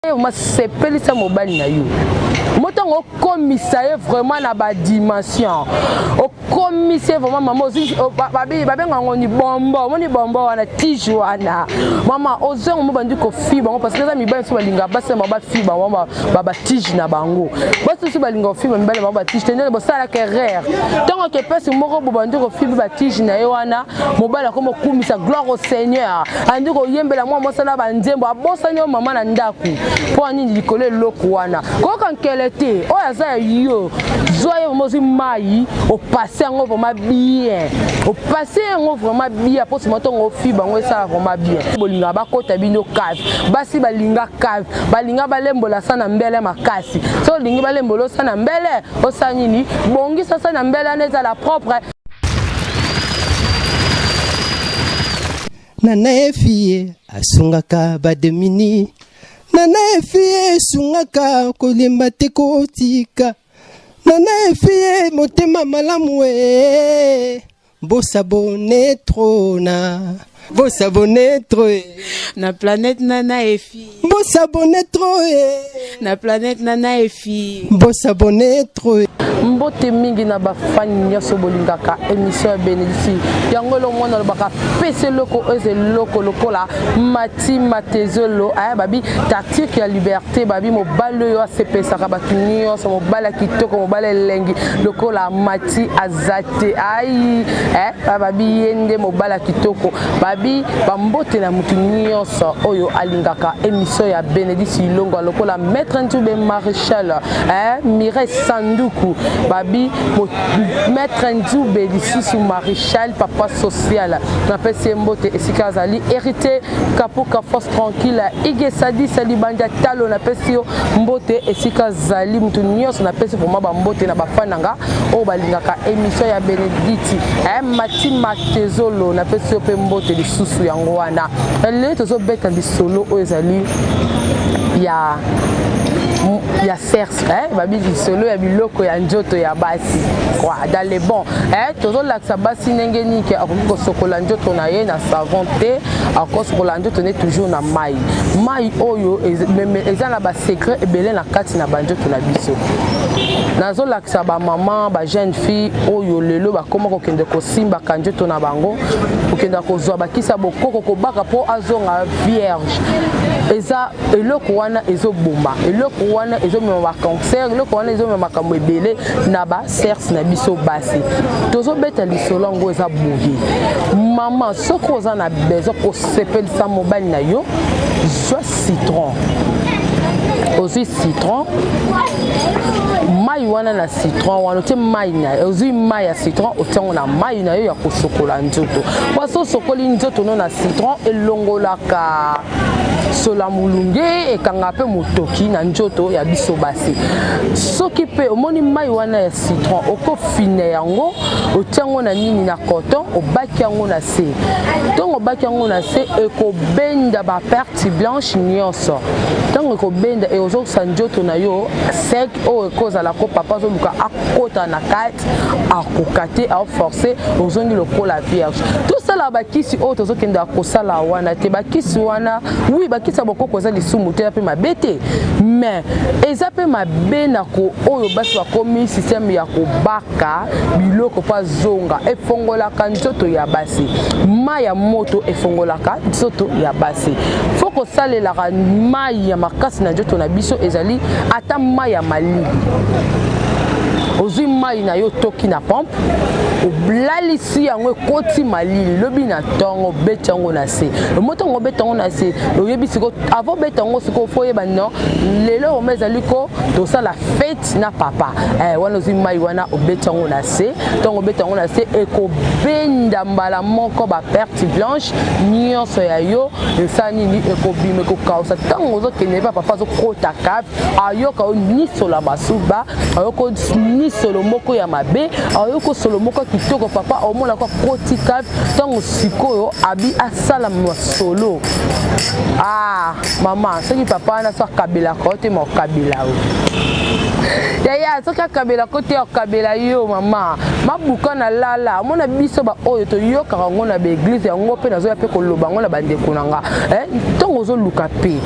Ma sepeli sa mobali na yo. Moto ngo commissaire vraiment na ba dimension. O commissaire vraiment maman aussi babi ngo ni bombo wana tijuana. Mama ozongo mo bandi ko fi bango parce que ça mi ba so balinga basa ma ba fi bango ba tije na bango. Basa so balinga fi ba ba tije tene bo sala kerrer. Tant que pese moko bo bandi ko fi ba tije na yo wana mobala ko mo kumisa gloire au Seigneur. Andi ko yembela mo sala ba nzembo abosa nyo mama na ndaku. Pour ni likole lokwana ko kankelete o yaza yo zoye mozi mai o passer ngo vraiment bien o passer ngo vraiment bien pour ce moto ngo fi bango ça vraiment bien bolinga ba kota bino cave basi balinga cave balinga balembola sana mbele makasi so lingi balembolo sana mbele o sanini bongi sasa na mbele neza la propre Nana efie asungaka bademini Nana efie sungaka kolemba te kotika Nana efie motema malamu Bosabone trona Bosabone troe Na planète Nana efie Bosabone troe Na planète Nana efie Bosabone troe Mbote mingi na bafani nyoso bolingaka émission ya bénédiction yango lo mwana lo baka pese loko eze loko lokola mati matezolo aya babi tactique ya liberté babi mobalo yo asepesa ka batunyo so mobala kitoko mobala elengi lokola mati azate ai babi yende mobala kitoko babi bambote na mutunyo so oyo alingaka émission ya bénédiction longo lokola maître Ntube Maréchal Mire Sanduku babi maître Ntube Lisusu Maréchal papa social na pese mbote esika zali hérité kapuka force tranquille ige sadi sali banja talo na pese yo mbote esika zali mutu nyonso na pese pour ba mbote na bafananga o balingaka émission ya Benedicti mati matezolo na pese yo pe mbote lisusu yango wana le tozo beta lisolo o ezali ya serse babi solo ya biloko ya njoto ya basi kwa dans les bons tozo laksa basi nengeni ke akoko sokola njoto na ye na savon te akoko sokola njoto ne toujours na mai oyo eza na ba secret ebele na kati na banjoto na biso nazo laksa ba maman ba jeune fille oyo lelo ba koma ko kende ko simba kanjoto na bango okenda ko zwa bakisa bokoko ko baka po azonga vierge eza eloko wana ezobomba eloko wana ezomema ba cancer eloko wana ezomema makambo ebele na ba serse na biso basi tozo beta lisolo ngo eza boye mama soko oza na besoin ko sepelisa mobali na yo zwa citron aussi citron mai wana na citron wana te mai na ozui mai ya citron otango na mai na yo ya kosokola nzoto waso sokoli nzoto no na citron elongolaka sola mulunge ekanga pe motoki na njoto ya biso basi soki pe omoni mai wana ya citron okofine yango otango na nini na coton obaki yango na se tongo obaki yango na se ekobenda ba perte blanche nyonso tango ekobenda e ozokusa njoto na yo sec o ekozala ko papa zoluka akota na kati akoka te aforce ozongi lokola vierge tout ça la bakisi o tozokenda kosala wana te bakisi wana oui bakisa bokoko za lisumu te pe mabete mais eza pe mabena ko oyo basi bakomi système ya kobaka biloko pa zonga efongolaka nzoto ya basi mai ya moto efongolaka nzoto ya basi foko salela mai ya makasi na nzoto na biso ezali ata mai ya malili ozui mai na yo toki na pompe oblalisi yango ekoti malili lobi na tongo beta yango na se moto ngo beta yango na se oyebi siko avant beta yango siko foyeba no lelo o mezali ko tosala fête na papa wana ozui mai wana obeta yango na se tongo beta yango na se ekobenda mbala moko ba perte blanche nyonso ya yo esani ni ekobima ekokausa tango ozokende pa papa zokota kave ayoka ni sola basuba ayoko ni solo moko ya mabe ayoko solo moko kitoko papa omona kwa koti kave tango sikoyo abi asala masolo mama soki papa na so kabela kote mo kabela ya soki kabela kote ya kabela yo mama mabuka na lala mona biso ba oyo to yoka ngo na ba église yango pe nazo ya pe koloba ngo na bande kunanga tango zo luka pe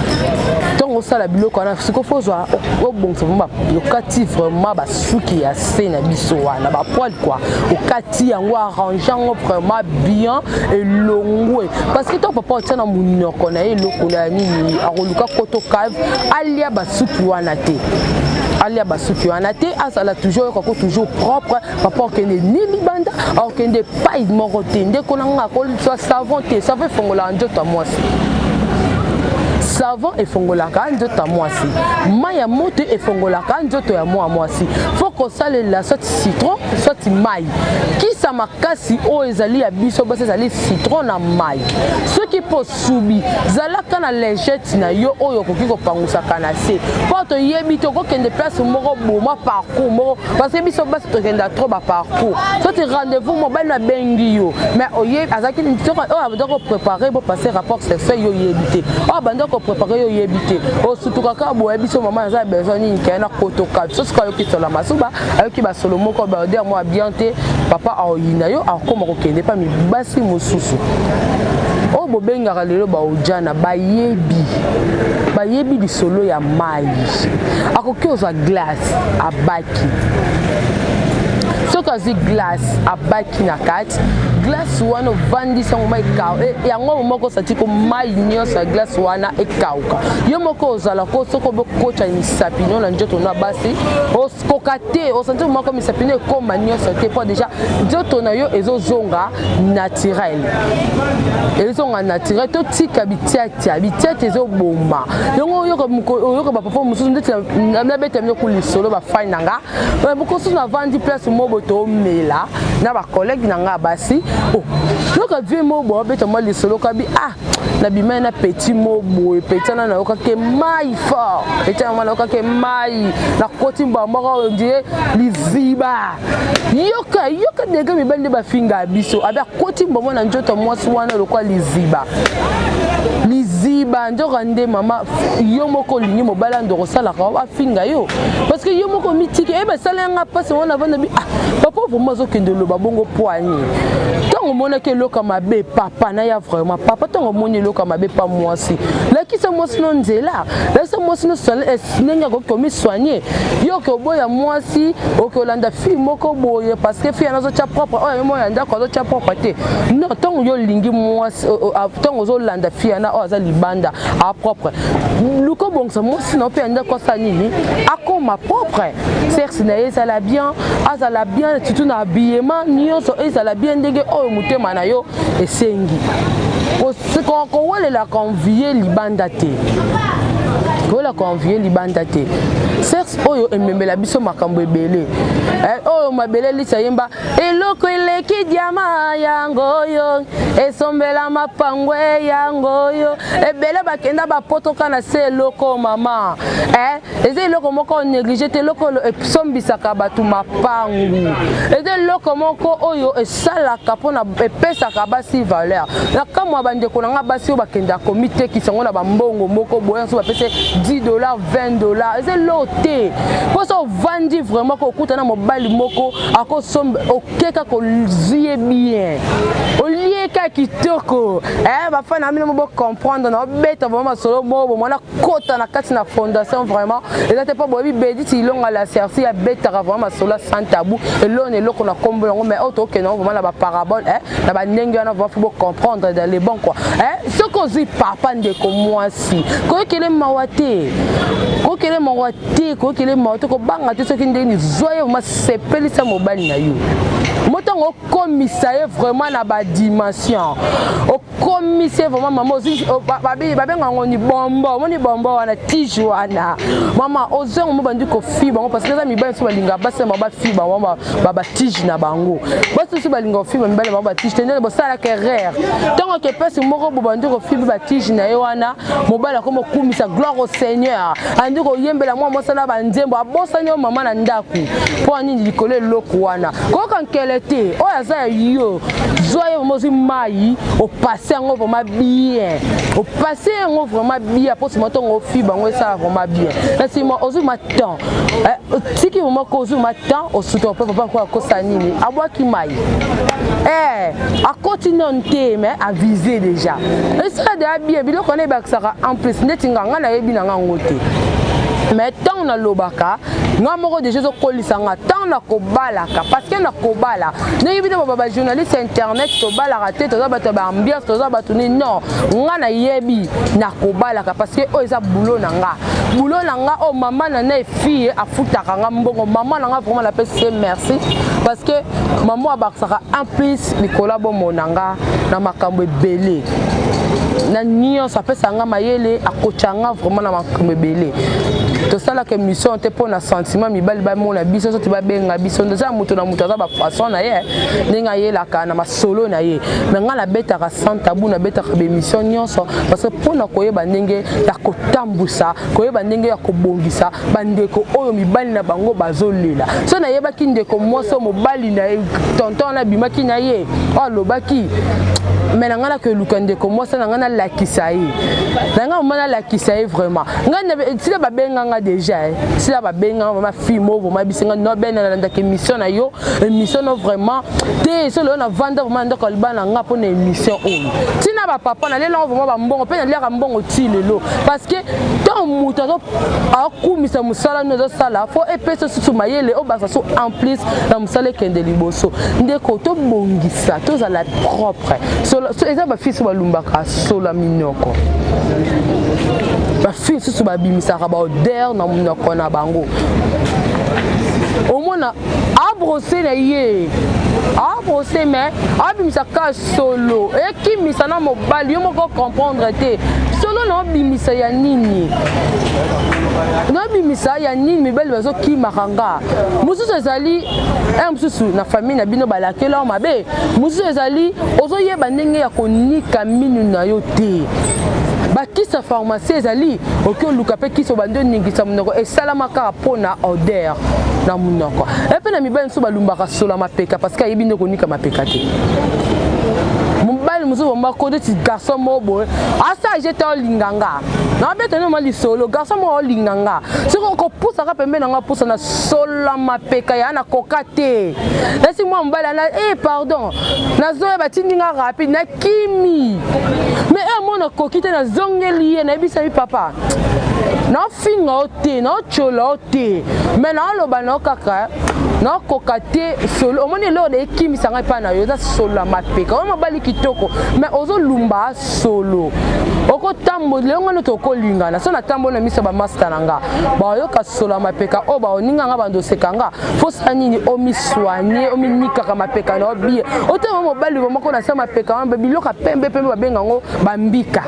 Tant ça la biloko na siko fozwa au bon c'est vraiment lokati vraiment ba suki ya sena biso wana ba poil quoi okati yango arranger yango vraiment bien et longwe parce que ton papa tient na munoko na eloko na nini akoluka koto cave alia ba suki wana te alia ba suki wana te asala toujours ko toujours propre papa okende ni libanda okende pas moko te ndeko na nga ko soit savon te savon fongola njoto mwasi savon efongolaka nzoto ya mwasi mai ya moto efongolaka nzoto ya mwasi faut kosalela sorti citron sorti mai kisa makasi oyo ezali ya biso basi ezali citron na mai soki po subi zalaka na lingette na yo oyo okoki kopangusaka na se po toyebi tokokende place moko boma parcours moko parce que biso basi tokenda trop ba parcours sorti rendez-vous mobile na bengi yo mais oyebi azaki oyo abandako préparer bo passer rapport sexuel yo yebi te oyo abandako préparer yo yebité o sutukaka boye biso maman za besoin ni kana kotoka so sika yo kitala masuba ayoki ba solo moko ba dire moi bien te papa aoyina yo akoma kokende pa mi basi mosusu o bobengaka lelo ba ojana bayebi di solo ya mai akoki oza glace abaki sokazi glace abaki na kati glace wana vandisa ngoma ikaw yango moko satiko mai nyonso ya glace wana ekauka yo moko ozala ko soko bokocha misapino na njoto na basi oskokate osanti moko misapino ekoma nyonso te po déjà njoto na yo ezozonga naturel to tika bitiati ezoboma yango yoka bapapa mosusu ndeti na beta myo kulisolo ba fine nanga bokosu na vandi place mobo to mela na ba collègue nanga basi loka vie mobo beta mo lisolo kabi na bima na petit mobo petana na okake mai fort petana na okake mai na koti mbamba ondie liziba yoka dega mibande ba finga biso abia koti mbamba na njoto mwasi wana lokwa liziba njoka nde mama yo moko lingi mobala ndoko sala ka wa finga yo parce que yo moko mitike eba sala nga passe wana vanda bi papa vraiment zo kende lo babongo poigné tango mona ke loka mabe papa na ya vraiment papa tango moni loka mabe pa mwasi la kisa mwasi no nzela la sa mwasi no sala nenga ko komi soigner yo ke boya mwasi o ke olanda fi moko boye parce que fi anazo cha propre o mo yanda ko zo cha propre te non tango yo lingi mwasi tango zo landa fi ana o za libanda a propre luko bongsa mwasi no pe anda ko sa nini akoma propre sexe na ezala bien azala bien surtout na habillement nyonso ezala bien ndenge oyo mutema na yo esengi ko wele la convier libanda te kola convier libanda te sexe oyo emembela biso makambo ebele oyo mabele lisa yemba eloko eleki diama yango yo esombela mapangwe yango yo ebele bakenda bapotoka na se eloko mama eze eloko moko négligé te eloko esombisaka bato mapangu eze eloko moko oyo esalaka mpona epesaka basi valeur na kamwa bandeko na nga basi oyo bakenda komitekisa yango na bambongo moko boye so bapese $10, $20 eze lote poso vandi vraiment ko kutana mobali moko akosombe okeka ko zie bien olieka kitoko bafana amina mo comprendre na beta vraiment solo mobo mona kota na kati na fondation vraiment eza te pas bobi bedi ti longa la sersi ya beta vraiment solo sans tabou elone loko na kombo yango mais auto ke non vraiment na ba parabole na ba ndenge na va faut comprendre dans les bons quoi ce qu'on dit papa ndeko mwasi ko kele mawate ko kele mawate ko banga te soki ndeni zoye ma sepelisa mobali na yo motango commissaire vraiment na ba dimension au commissaire vraiment maman ozi babenga ngoni bombo moni bombo wana tijuana mama ozongo mo bandi ko fiba parce que ça mi ba so balinga basa ma ba fiba mama baba tije na bango basa so balinga fiba mi ba baba tije tenele bo sala ke rare tango ke pesi moko bo bandi ko fiba ba tije na yo wana mobala ko mo kumisa gloire au Seigneur andi ko yembela mo mosala ba nzembo abosa nyo mama na ndaku po ani likole loko wana ko kanke muskelete o aza yo zoye mozi mai o passer ngo vraiment bien o passer ngo vraiment bien pour ce moto ngo fibre ngo ça vraiment bien parce que moi ozu matin tiki mo ko ozu matin o suto papa ko akosa nini abwaki mai a continuer mais à viser déjà et ça de bien bilo connaît bakisaka en plus netinga nga na yebi na nga ngote mais tant na lobaka nga moko déjà zo kolisanga tant na kobalaka parce que na kobala ne yebi de baba journaliste internet to bala raté to za bato ba ambiance to za bato ni non nga na yebi na kobalaka parce que o eza boulot na nga o maman na na fille afutaka nga mbongo maman na nga vraiment la pese merci parce que maman abakisaka en plus Nicolas Bomonanga na makambo ebele na nion ça fait sanga mayele akochanga vraiment na makambo ebele to sala que mission te pour na sentiment mibali ba mona biso so te ba benga biso ndoza muto na muto za ba façon na ye ninga ye la kana masolo na ye mais nga la beta ka santa bu na beta ka be mission nyonso parce que pour na koyeba ndenge ya kotambusa koyeba ndenge ya kobongisa bandeko oyo mibali na bango bazolela so na yeba ki ndeko moso mobali na tonton na bimaki na ye o lobaki mais na ngana que lukande ko mosa na ngana la kisayi na ngana mana la kisayi vraiment ngana si la babenga nga déjà si la babenga ma fille mo vraiment bisinga no ben na ndaka émission na yo émission no vraiment te so le na vendre vraiment ndaka libana nga pour na émission o si na ba papa na lelo vraiment ba mbongo pe na leka mbongo ti lelo parce que tant muto a kumisa musala no zo sala fo epesa su mayele o basa so en plus na musala kende liboso ndeko to bongisa to za la propre so eza ba fils ba lumbaka sola minoko ba fils su ba bimisaka ba odeur na minoko na bango omona abrosser na ye abrosser mais abimisaka solo ekimisa na mobali yo moko comprendre te solo na bimisa ya nini na bimisa ya nini mibali bazo kimakanga mususu ezali mususu na famille na bino balakela o mabe mususu ezali ozo yeba ndenge ya konika minu na yo te bakisa pharmacie ezali oki oluka pe kisa bando ningisa munoko esalamaka pona odeur na munoko epe na mibali nso balumbaka sola mapeka parce que ayebi ndeko nika mapeka te mobali mususu bamako ti garçon mobo asa jeta olinganga na beta no mali solo garçon mo olinganga siko ko pusa ka pembe na nga pusa na sola mapeka ya na kokate lesi mo mbala na pardon na zoya batindinga rapide na kimi mais mona kokite na zongeli na bisa mi papa na finga ote na chola ote mais na loba na kaka na kokate solo omoni lo de kimi sanga pa na yo za sola mapeka o mobali kitoko mais ozo lumba solo oko tambo lengo no to kolingana so na tambo na miso ba master nanga ba yo ka sola mapeka o ba oninga nga bando sekanga fo sanini o mi soigner o mi nika ka mapeka na obie o te mobali bo mako na sa mapeka ba biloka pembe ba benga ngo bambika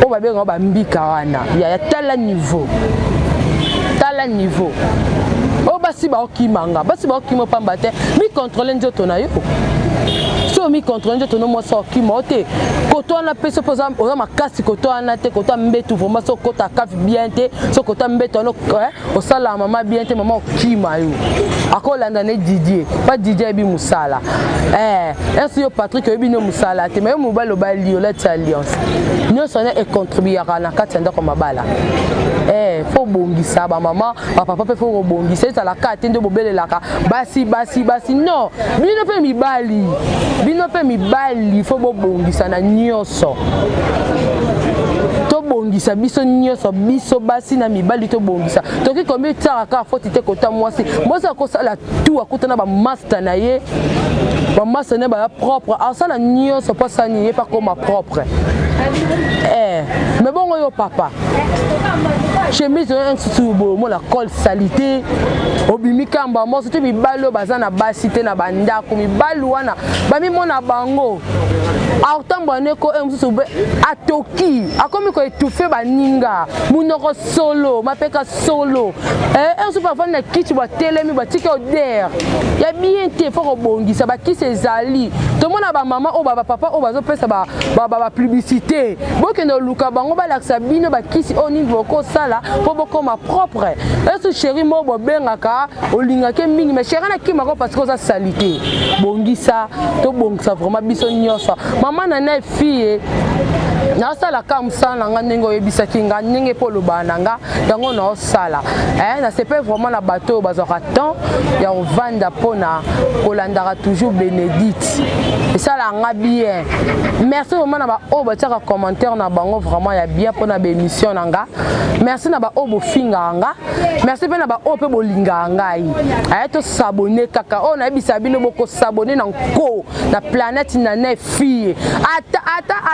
o ba benga bambika wana ya tala niveau o basi ba okimanga basi ba okimo pamba te mi contrôler njoto na yo so mi contrôler njoto no mo so okimo te koto na peso poza o makasi koto na te koto mbetu vraiment so kota kaf bien te so koto mbetu no o sala mama bien te mama okima yo akolanda ne Didier pas Didier bi musala est-ce yo Patrick yo bi no musala te mais mo ba lo ba li o la alliance no so na e contribuer na kati ndako mabala faut bongisa ba mama ba papa pe faut bongisa ça la carte ndo bobelelaka basi non bino pe mibali faut bongisa na nyonso to bongisa biso nyonso biso basi na mibali to bongisa toki kombi tsaka ka faut te kota mwasi ko sala tout akutana ba master na ye ba master ne ba propre asala nyonso pas ça ni pas comme propre mais bon yo papa chemise un subo mo la col salité obimika mbamo soto mibalo bazana basi te na bandako mibalo wana bami mona bango aotambwane ko mususu atoki akomi ko étouffer baninga munoko solo mapeka solo mususu parfois na kiti ba telemi ba tiki odeur ya bien te faut bongisa ba kisi ezali to mona ba mama o ba papa o bazo pesa ba publicité bokendo luka bango ba laksa bino ba kisi oni boko sala po boko ma propre esu chéri mo bo bengaka olinga ke mingi mais chéri na kimako parce que ça salité bongisa to bongisa vraiment biso nyoso mama na fille na sala comme ça na ndengo yebisaki nga ndenge polo bananga yango na sala na c'est pas vraiment la bateau bazora temps ya ovanda pona kolandara toujours bénédicte et ça la nga bien merci vraiment na ba o bataka commentaire na bango vraiment ya bien pona ba émission nanga merci na ba o bo finga nga merci pe na ba o pe bolinga ngai to s'abonner kaka o na yebisa bino boko s'abonner na ko na planète na ne fille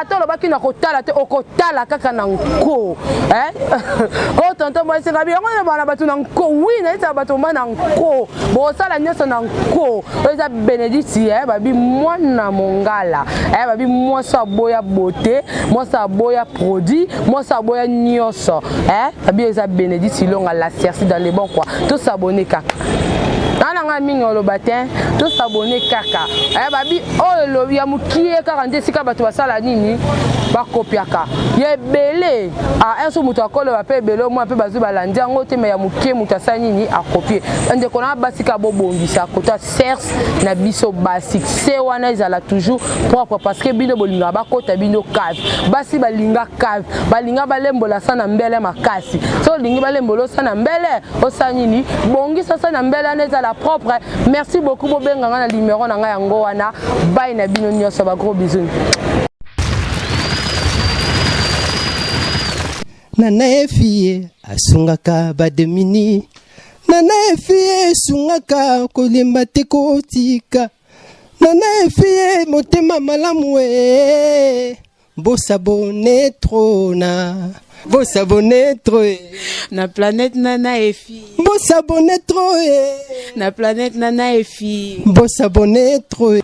ata lo baki na kotala te okotala kaka na nko o tonton moi c'est bien on va na batu na nko oui na ita batu na nko bo sala nyoso na nko o za bénédicte babi mwana mongala babi moi sa boya beauté moi sa boya produit moi sa boya nyoso babi za bénédicte longa la serci dans les bons quoi tout s'abonner kaka nanga mingi lo batin tout s'abonner kaka babi o lo ya mukie 40 sika batu basala nini ba kopiaka ye belé enso muto akolo ba pe belo mo pe bazu balandi ngo te me ya mukie muto asala nini a copier ande kona basika bo bongisa kota serce na biso basique c'est wana ezala toujours propre parce que bino bolinga ba kota bino cave basi balinga cave balinga balembola sana mbele makasi so lingi balembolo sana mbele osala nini bongisa sana mbele na ezala propre. Merci beaucoup pour benga na numéro na nga yango wana bye na bino nyoso ba gros bisous. Nana efie asungaka bademini Nana efie sungaka kolemba te kotika Nana efie motema malamu bosabone trona bosabone troe na planète nana efi bosabone troe na planète nana efi bosabone troe